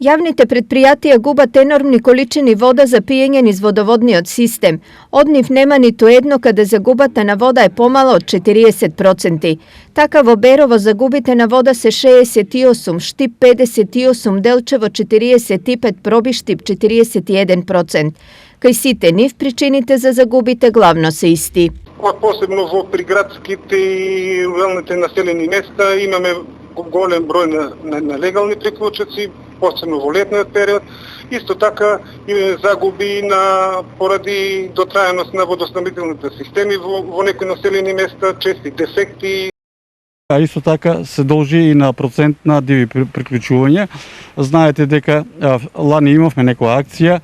Javните предприятия губат енормни количини вода за пиење низ водоводниот систем. Од нив нема ниту едно каде загубата на вода е помало од 40%. Така во Берово загубите на вода се 68, Штип 58, Делчево 45, Пробиштип 41%. Кај сите нив причините за загубите главно се исти. Посебно во приградските и руралните населени места имаме голем број на нелегални приклучоци, посебно во летниот период. Исто така имаме загуби поради дотрајаност на водоснабдителните системи во некои населени места, чести дефекти. А исто така се должи и на процент на диви приклучување. Знаете дека лани имавме некоја акција,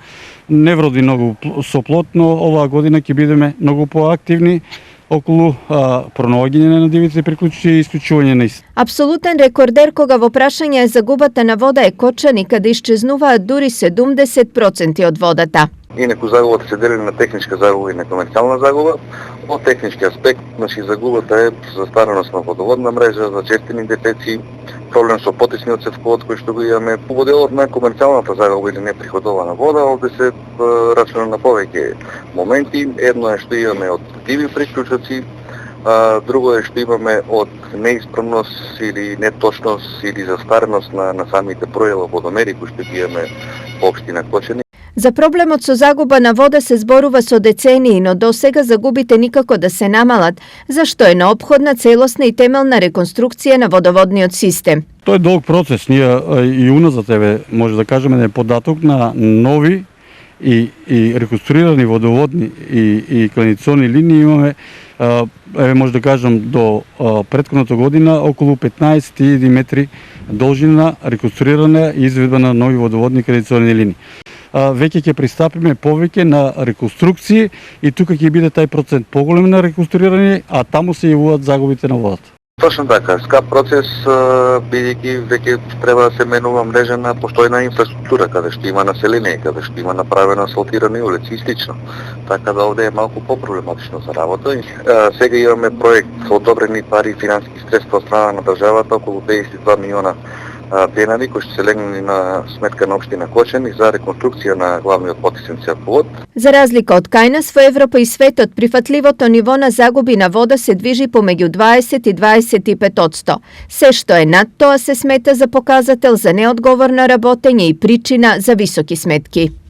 не вроди многу со плод, но оваа година ќе бидеме многу поактивни околу пронаоѓање на дивите приклучици и исклучување на исти. Апсолутен рекордер кога во прашање е загубата на вода е Кочани, каде исчезнуваат дури 70% од водата. Инаку загубата се дели на техничка загуба и на комерцијална загуба. Од технички аспект, загубата е застареност на водоводна мрежа, зачестени дефеци, проблем со потечниот цевковод кој што го имаме. По делот на комерцијалната загуба или неприходована вода, овде се рачуна на повеќе моменти. Едно е што имаме од диви приклучоци, друго е што имаме од неисправност или неточност или застареност на самите пројава водомери кои што ги имаме во општина Кочани. За проблемот со загуба на вода се зборува со децении, но досега загубите никако да се намалат, зашто е неопходна целосна и темелна реконструкција на водоводниот систем. Тоа е долг процес. Ние и уназад може да кажеме да е податок на нови и реконструирани водоводни и канализационни линии имаме, може да кажем до претходната година околу 15.000 метри должина реконструирана и изведба на нови водоводни и канализационни линии. Веќе ќе пристапиме повеќе на реконструкции и тука ќе биде тај процент поголем на реконструирање, а таму се јавуваат загубите на водата. Точно така, скап процес, бидејќи веќе треба да се менува мрежа на постојна инфраструктура, каде што има население, каде што има направено асфалтирани улици и слично. Така да овде е малку попроблематично за работа. Сега имаме проект одобрени пари и финански средства од страна на државата, околу 52 милиона денари кои што се легнали на сметка на општина Кочани за реконструкција на главниот потисен цевковод. За разлика од кај нас, во Европа и светот прифатливото ниво на загуби на вода се движи помеѓу 20 и 25%. Се што е над тоа се смета за показател за неодговорно работење и причина за високи сметки.